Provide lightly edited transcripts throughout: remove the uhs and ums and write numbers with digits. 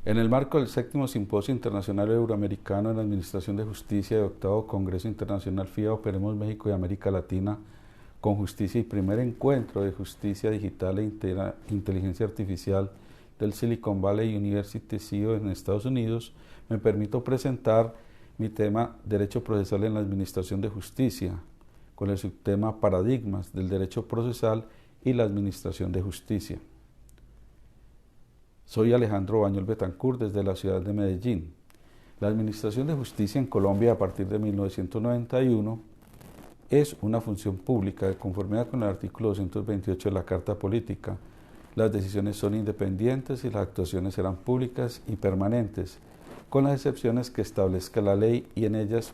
En el marco del séptimo Simposio Internacional Euroamericano en Administración de Justicia y octavo Congreso Internacional FIA Operemos México y América Latina con Justicia y primer encuentro de Justicia Digital e Inteligencia Artificial del Silicon Valley University CEO en Estados Unidos, me permito presentar mi tema Derecho Procesal en la Administración de Justicia, con el subtema Paradigmas del Derecho Procesal y la Administración de Justicia. Soy Alejandro Bañol Betancourt desde la ciudad de Medellín. La Administración de Justicia en Colombia a partir de 1991 es una función pública de conformidad con el artículo 228 de la Carta Política. Las decisiones son independientes y las actuaciones serán públicas y permanentes, con las excepciones que establezca la ley, y en ellas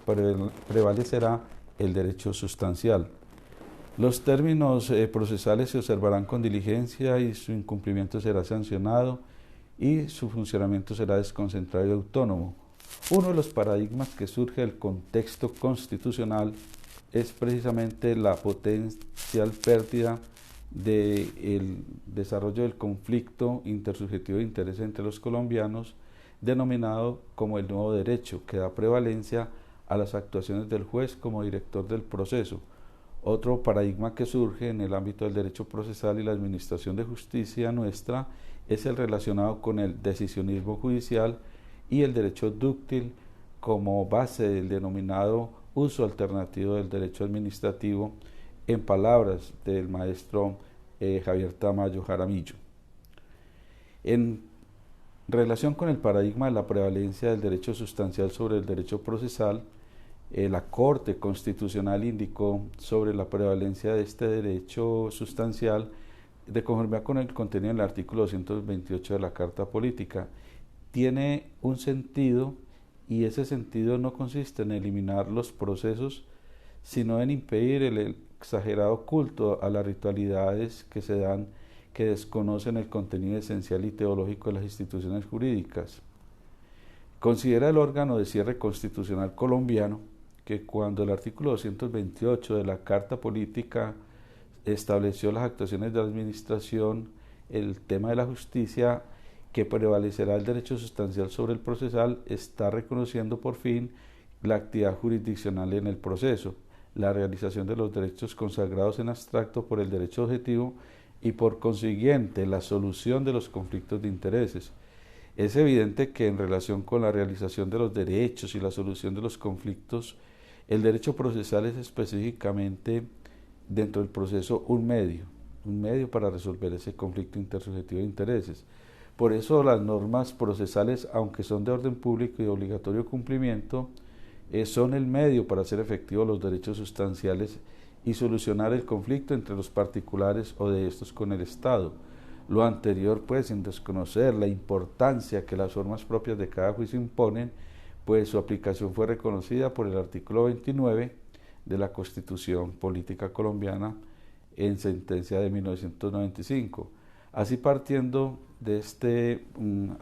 prevalecerá el derecho sustancial. Los términos procesales se observarán con diligencia y su incumplimiento será sancionado y su funcionamiento será desconcentrado y autónomo. Uno de los paradigmas que surge del contexto constitucional es precisamente la potencial pérdida del desarrollo del conflicto intersubjetivo de interés entre los colombianos, denominado como el nuevo derecho, que da prevalencia a las actuaciones del juez como director del proceso. Otro paradigma que surge en el ámbito del derecho procesal y la administración de justicia nuestra es el relacionado con el decisionismo judicial y el derecho dúctil como base del denominado uso alternativo del derecho administrativo, en palabras del maestro Javier Tamayo Jaramillo. En relación con el paradigma de la prevalencia del derecho sustancial sobre el derecho procesal, la Corte Constitucional indicó sobre la prevalencia de este derecho sustancial de conformidad con el contenido del artículo 228 de la Carta Política. Tiene un sentido, y ese sentido no consiste en eliminar los procesos, sino en impedir el exagerado culto a las ritualidades que se dan, que desconocen el contenido esencial y teológico de las instituciones jurídicas. Considera el órgano de cierre constitucional colombiano que cuando el artículo 228 de la Carta Política estableció las actuaciones de la administración, el tema de la justicia, que prevalecerá el derecho sustancial sobre el procesal, está reconociendo por fin la actividad jurisdiccional en el proceso, la realización de los derechos consagrados en abstracto por el derecho objetivo y por consiguiente la solución de los conflictos de intereses. Es evidente que en relación con la realización de los derechos y la solución de los conflictos, el derecho procesal es específicamente dentro del proceso un medio para resolver ese conflicto intersubjetivo de intereses. Por eso las normas procesales, aunque son de orden público y obligatorio cumplimiento, son el medio para hacer efectivos los derechos sustanciales y solucionar el conflicto entre los particulares o de estos con el Estado. Lo anterior, pues, sin desconocer la importancia que las formas propias de cada juicio imponen, pues su aplicación fue reconocida por el artículo 29 de la Constitución Política Colombiana en sentencia de 1995. Así, partiendo de este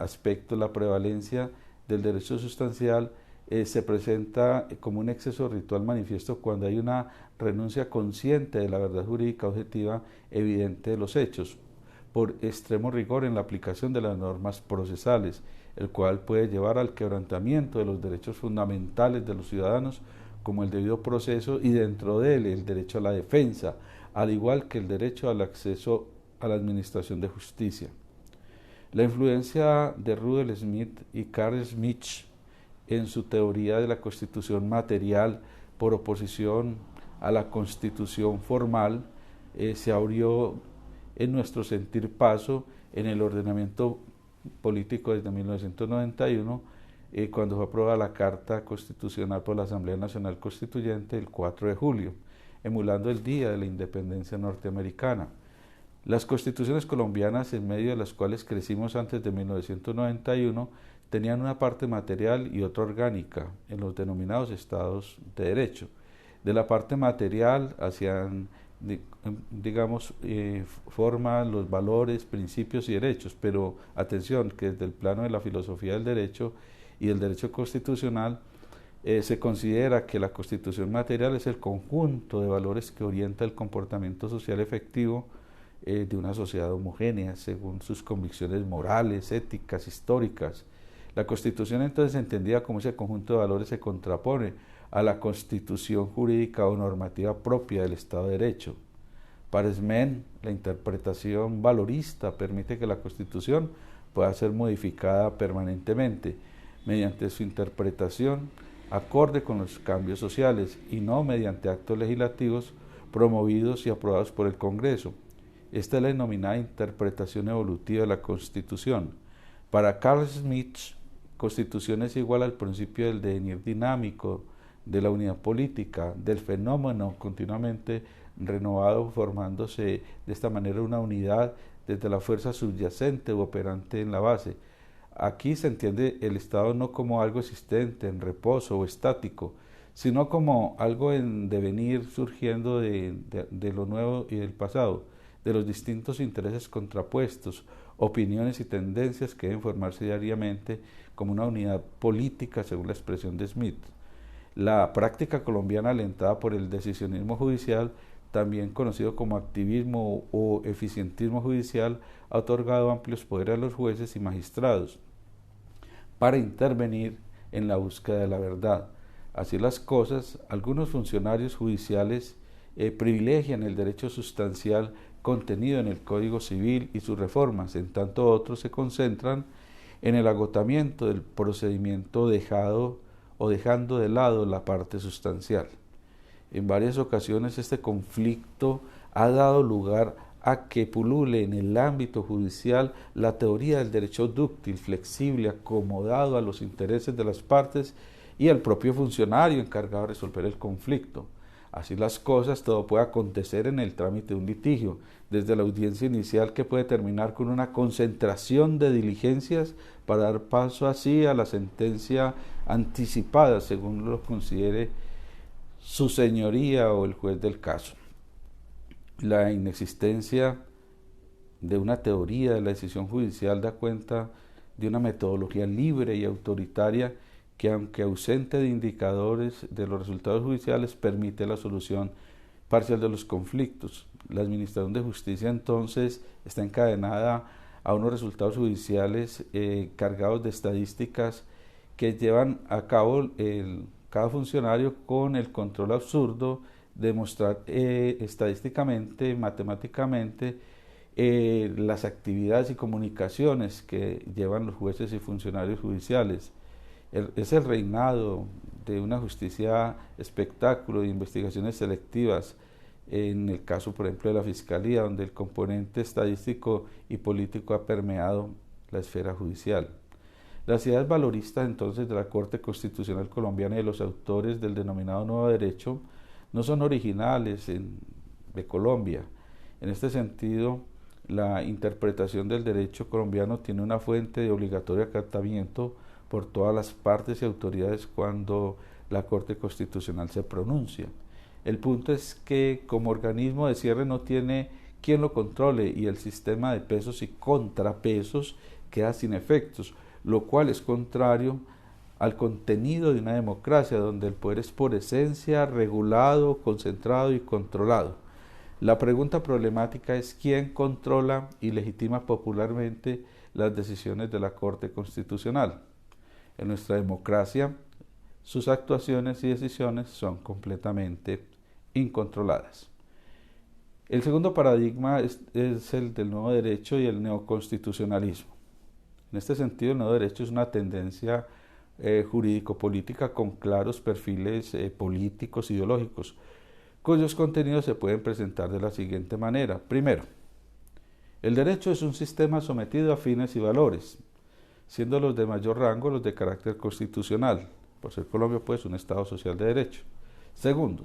aspecto, la prevalencia del derecho sustancial se presenta como un exceso ritual manifiesto cuando hay una renuncia consciente de la verdad jurídica objetiva evidente de los hechos, por extremo rigor en la aplicación de las normas procesales, el cual puede llevar al quebrantamiento de los derechos fundamentales de los ciudadanos, como el debido proceso y dentro de él el derecho a la defensa, al igual que el derecho al acceso a la administración de justicia. La influencia de Rudolf Smith y Carl Schmitt en su teoría de la constitución material por oposición a la constitución formal se abrió en nuestro sentir paso en el ordenamiento político desde 1991, cuando fue aprobada la Carta Constitucional por la Asamblea Nacional Constituyente el 4 de julio, emulando el Día de la Independencia Norteamericana. Las constituciones colombianas, en medio de las cuales crecimos antes de 1991, tenían una parte material y otra orgánica en los denominados estados de derecho. De la parte material hacían, digamos, forma los valores, principios y derechos, pero atención, que desde el plano de la filosofía del derecho y del derecho constitucional se considera que la constitución material es el conjunto de valores que orienta el comportamiento social efectivo de una sociedad homogénea según sus convicciones morales, éticas, históricas, La Constitución entonces entendida como ese conjunto de valores se contrapone a la constitución jurídica o normativa propia del Estado de Derecho. Para Smen, la interpretación valorista permite que la Constitución pueda ser modificada permanentemente mediante su interpretación acorde con los cambios sociales y no mediante actos legislativos promovidos y aprobados por el Congreso. Esta es la denominada interpretación evolutiva de la Constitución. Para Carl Schmitt, Constitución es igual al principio del devenir dinámico, de la unidad política, del fenómeno continuamente renovado, formándose de esta manera una unidad desde la fuerza subyacente u operante en la base. Aquí se entiende el Estado no como algo existente, en reposo o estático, sino como algo en devenir surgiendo de lo nuevo y del pasado, de los distintos intereses contrapuestos, opiniones y tendencias que deben formarse diariamente como una unidad política según la expresión de Smith. La práctica colombiana alentada por el decisionismo judicial, también conocido como activismo o eficientismo judicial, ha otorgado amplios poderes a los jueces y magistrados para intervenir en la búsqueda de la verdad. Así las cosas, algunos funcionarios judiciales privilegian el derecho sustancial contenido en el Código Civil y sus reformas, en tanto otros se concentran en el agotamiento del procedimiento dejando de lado la parte sustancial. En varias ocasiones este conflicto ha dado lugar a que pulule en el ámbito judicial la teoría del derecho dúctil, flexible, acomodado a los intereses de las partes y al propio funcionario encargado de resolver el conflicto. Así las cosas, todo puede acontecer en el trámite de un litigio, desde la audiencia inicial que puede terminar con una concentración de diligencias para dar paso así a la sentencia anticipada, según lo considere su señoría o el juez del caso. La inexistencia de una teoría de la decisión judicial da cuenta de una metodología libre y autoritaria que, aunque ausente de indicadores de los resultados judiciales, permite la solución parcial de los conflictos. La Administración de Justicia entonces está encadenada a unos resultados judiciales cargados de estadísticas que llevan a cabo cada funcionario con el control absurdo de mostrar estadísticamente, matemáticamente, las actividades y comunicaciones que llevan los jueces y funcionarios judiciales. Es el reinado de una justicia espectáculo de investigaciones selectivas, en el caso, por ejemplo, de la Fiscalía, donde el componente estadístico y político ha permeado la esfera judicial. Las ideas valoristas entonces de la Corte Constitucional Colombiana y de los autores del denominado Nuevo Derecho no son originales de Colombia. En este sentido, la interpretación del derecho colombiano tiene una fuente de obligatorio acatamiento por todas las partes y autoridades cuando la Corte Constitucional se pronuncia. El punto es que como organismo de cierre no tiene quien lo controle y el sistema de pesos y contrapesos queda sin efectos, lo cual es contrario al contenido de una democracia donde el poder es por esencia regulado, concentrado y controlado. La pregunta problemática es quién controla y legitima popularmente las decisiones de la Corte Constitucional. En nuestra democracia, sus actuaciones y decisiones son completamente incontroladas. El segundo paradigma es el del nuevo derecho y el neoconstitucionalismo. En este sentido, el nuevo derecho es una tendencia jurídico-política con claros perfiles políticos, ideológicos, cuyos contenidos se pueden presentar de la siguiente manera. Primero, el derecho es un sistema sometido a fines y valores, siendo los de mayor rango los de carácter constitucional, por ser Colombia pues un Estado social de derecho. Segundo,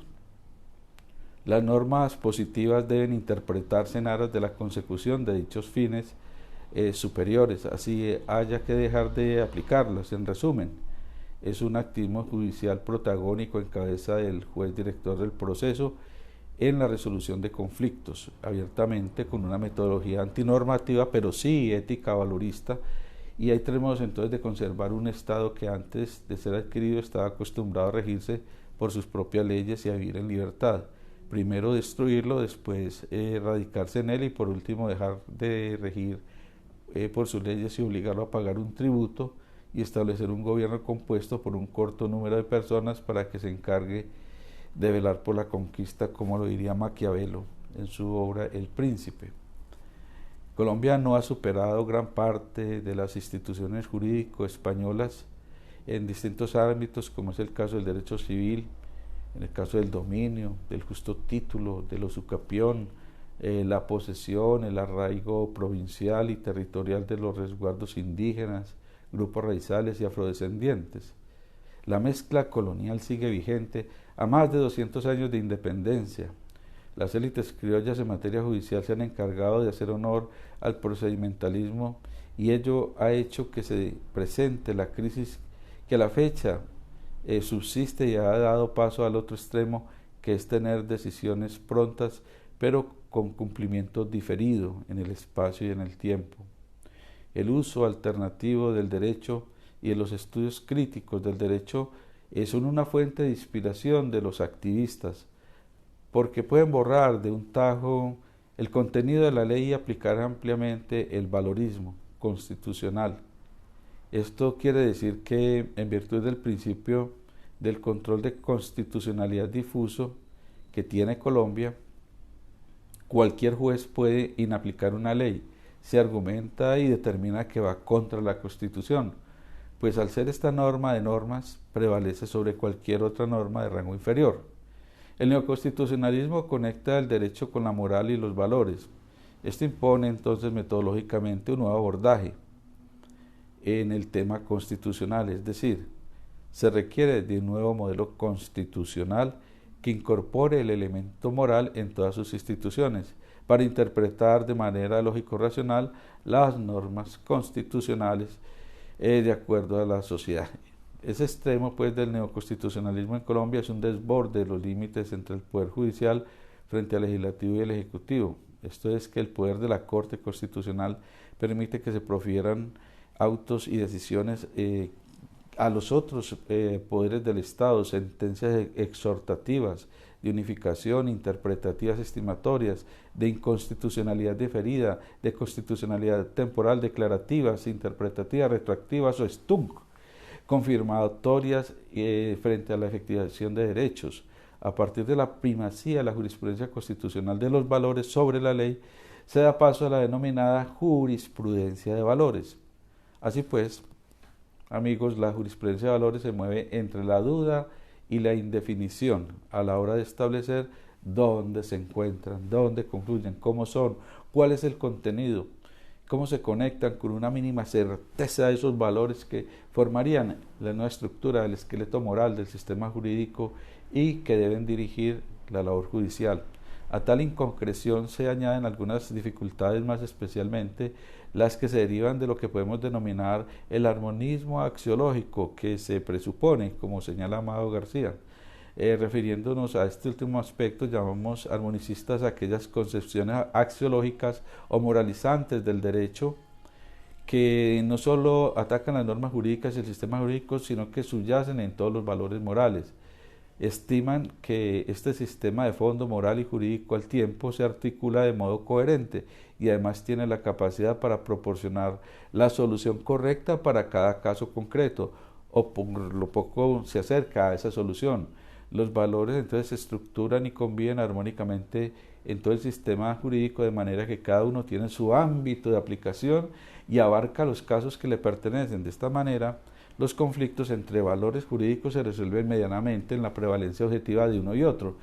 las normas positivas deben interpretarse en aras de la consecución de dichos fines superiores, así haya que dejar de aplicarlas. En resumen, es un activismo judicial protagónico en cabeza del juez director del proceso en la resolución de conflictos, abiertamente con una metodología antinormativa, pero sí ética valorista, y hay tres modos entonces de conservar un Estado que antes de ser adquirido estaba acostumbrado a regirse por sus propias leyes y a vivir en libertad. Primero destruirlo, después radicarse en él y por último dejar de regir por sus leyes y obligarlo a pagar un tributo y establecer un gobierno compuesto por un corto número de personas para que se encargue de velar por la conquista, como lo diría Maquiavelo en su obra El Príncipe. Colombia no ha superado gran parte de las instituciones jurídico españolas en distintos ámbitos, como es el caso del derecho civil, en el caso del dominio, del justo título, del usucapión, la posesión, el arraigo provincial y territorial de los resguardos indígenas, grupos raizales y afrodescendientes. La mezcla colonial sigue vigente a más de 200 años de independencia. Las élites criollas en materia judicial se han encargado de hacer honor al procedimentalismo y ello ha hecho que se presente la crisis que a la fecha subsiste y ha dado paso al otro extremo, que es tener decisiones prontas pero con cumplimiento diferido en el espacio y en el tiempo. El uso alternativo del derecho y de los estudios críticos del derecho son una fuente de inspiración de los activistas, porque pueden borrar de un tajo el contenido de la ley y aplicar ampliamente el valorismo constitucional. Esto quiere decir que, en virtud del principio del control de constitucionalidad difuso que tiene Colombia, cualquier juez puede inaplicar una ley, se argumenta y determina que va contra la Constitución, pues al ser esta norma de normas, prevalece sobre cualquier otra norma de rango inferior. El neoconstitucionalismo conecta el derecho con la moral y los valores. Esto impone entonces metodológicamente un nuevo abordaje en el tema constitucional, es decir, se requiere de un nuevo modelo constitucional que incorpore el elemento moral en todas sus instituciones para interpretar de manera lógico-racional las normas constitucionales de acuerdo a la sociedad. Ese extremo pues del neoconstitucionalismo en Colombia es un desborde de los límites entre el Poder Judicial frente al Legislativo y el Ejecutivo. Esto es que el poder de la Corte Constitucional permite que se profieran autos y decisiones a los otros poderes del Estado, sentencias exhortativas, de unificación, interpretativas estimatorias, de inconstitucionalidad diferida, de constitucionalidad temporal, declarativas, interpretativas, retroactivas o STUNC, confirmatorias frente a la efectivación de derechos. A partir de la primacía de la jurisprudencia constitucional de los valores sobre la ley, se da paso a la denominada jurisprudencia de valores. Así pues, amigos, la jurisprudencia de valores se mueve entre la duda y la indefinición a la hora de establecer dónde se encuentran, dónde concluyen, cómo son, cuál es el contenido, cómo se conectan con una mínima certeza de esos valores que formarían la nueva estructura del esqueleto moral del sistema jurídico y que deben dirigir la labor judicial. A tal inconcreción se añaden algunas dificultades, más especialmente las que se derivan de lo que podemos denominar el armonismo axiológico que se presupone, como señala Amado García. Refiriéndonos a este último aspecto, llamamos armonicistas a aquellas concepciones axiológicas o moralizantes del derecho que no solo atacan las normas jurídicas y el sistema jurídico, sino que subyacen en todos los valores morales. Estiman que este sistema de fondo moral y jurídico al tiempo se articula de modo coherente y además tiene la capacidad para proporcionar la solución correcta para cada caso concreto, o por lo poco se acerca a esa solución. Los valores entonces se estructuran y conviven armónicamente en todo el sistema jurídico, de manera que cada uno tiene su ámbito de aplicación y abarca los casos que le pertenecen. De esta manera, los conflictos entre valores jurídicos se resuelven medianamente en la prevalencia objetiva de uno y otro,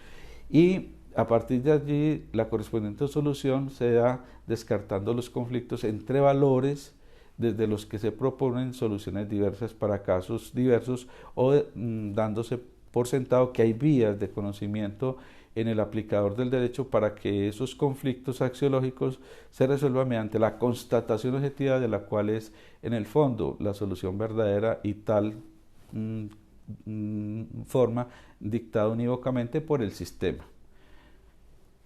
y a partir de allí la correspondiente solución se da descartando los conflictos entre valores desde los que se proponen soluciones diversas para casos diversos, o dándose por sentado que hay vías de conocimiento en el aplicador del derecho para que esos conflictos axiológicos se resuelvan mediante la constatación objetiva de la cual es, en el fondo, la solución verdadera y tal forma dictada unívocamente por el sistema.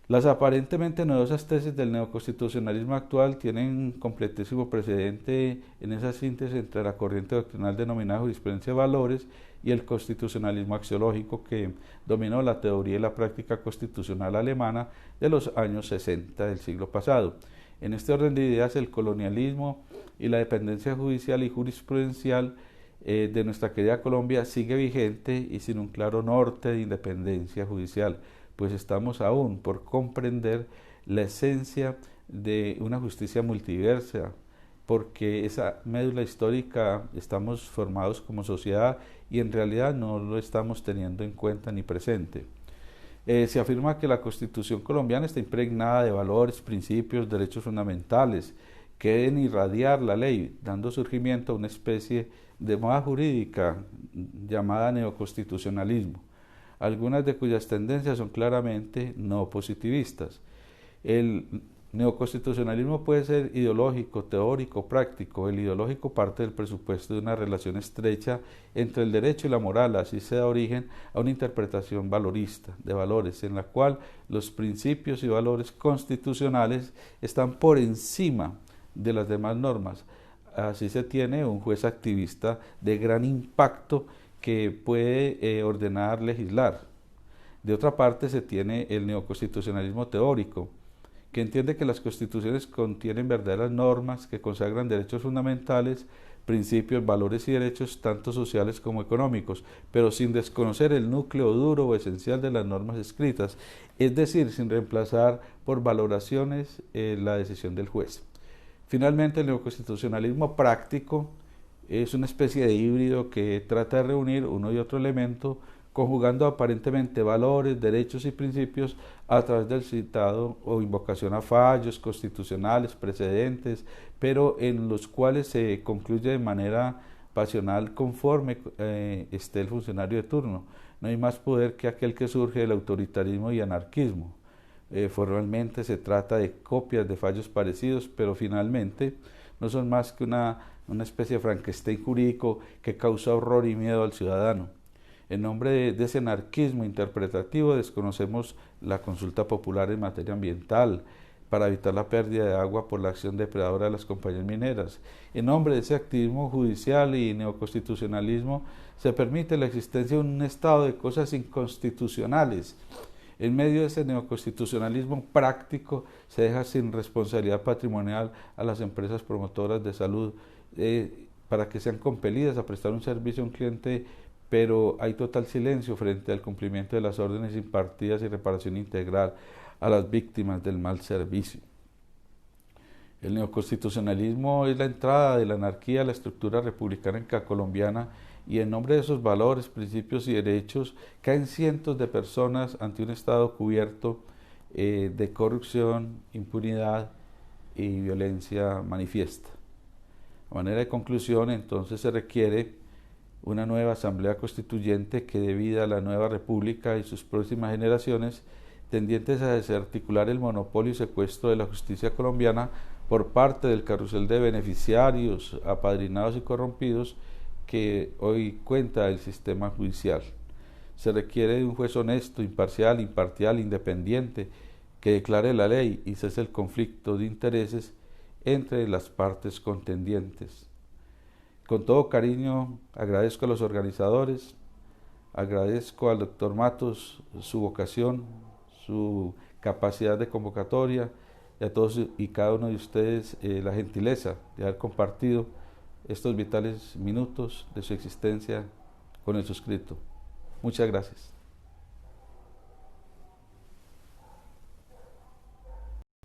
Las aparentemente novedosas tesis del neoconstitucionalismo actual tienen completísimo precedente en esa síntesis entre la corriente doctrinal denominada jurisprudencia de valores y el constitucionalismo axiológico que dominó la teoría y la práctica constitucional alemana de los años 60 del siglo pasado. En este orden de ideas, el colonialismo y la dependencia judicial y jurisprudencial de nuestra querida Colombia sigue vigente y sin un claro norte de independencia judicial, pues estamos aún por comprender la esencia de una justicia multiversa, porque esa médula histórica estamos formados como sociedad y en realidad no lo estamos teniendo en cuenta ni presente. Se afirma que la Constitución colombiana está impregnada de valores, principios, derechos fundamentales que deben irradiar la ley, dando surgimiento a una especie de moda jurídica llamada neoconstitucionalismo, algunas de cuyas tendencias son claramente no positivistas. El neoconstitucionalismo puede ser ideológico, teórico, práctico. El ideológico parte del presupuesto de una relación estrecha entre el derecho y la moral, así se da origen a una interpretación valorista de valores, en la cual los principios y valores constitucionales están por encima de las demás normas. Así se tiene un juez activista de gran impacto que puede ordenar, legislar. De otra parte se tiene el neoconstitucionalismo teórico, que entiende que las constituciones contienen verdaderas normas que consagran derechos fundamentales, principios, valores y derechos tanto sociales como económicos, pero sin desconocer el núcleo duro o esencial de las normas escritas, es decir, sin reemplazar por valoraciones la decisión del juez. Finalmente, el neoconstitucionalismo práctico es una especie de híbrido que trata de reunir uno y otro elemento, conjugando aparentemente valores, derechos y principios a través del citado o invocación a fallos constitucionales, precedentes, pero en los cuales se concluye de manera pasional conforme esté el funcionario de turno. No hay más poder que aquel que surge del autoritarismo y anarquismo. Formalmente se trata de copias de fallos parecidos, pero finalmente no son más que una especie de Frankenstein jurídico que causa horror y miedo al ciudadano. En nombre de ese anarquismo interpretativo desconocemos la consulta popular en materia ambiental para evitar la pérdida de agua por la acción depredadora de las compañías mineras. En nombre de ese activismo judicial y neoconstitucionalismo se permite la existencia de un estado de cosas inconstitucionales. En medio de ese neoconstitucionalismo práctico se deja sin responsabilidad patrimonial a las empresas promotoras de salud para que sean compelidas a prestar un servicio a un cliente, pero hay total silencio frente al cumplimiento de las órdenes impartidas y reparación integral a las víctimas del mal servicio. El neoconstitucionalismo es la entrada de la anarquía a la estructura republicana colombiana y en nombre de esos valores, principios y derechos caen cientos de personas ante un Estado cubierto de corrupción, impunidad y violencia manifiesta. A manera de conclusión, entonces se requiere una nueva Asamblea Constituyente que dé vida a la nueva República y sus próximas generaciones, tendientes a desarticular el monopolio y secuestro de la justicia colombiana por parte del carrusel de beneficiarios, apadrinados y corrompidos que hoy cuenta el sistema judicial. Se requiere de un juez honesto, imparcial, independiente, que declare la ley y cese el conflicto de intereses entre las partes contendientes. Con todo cariño agradezco a los organizadores, agradezco al doctor Matos su vocación, su capacidad de convocatoria y a todos y cada uno de ustedes la gentileza de haber compartido estos vitales minutos de su existencia con el suscrito. Muchas gracias.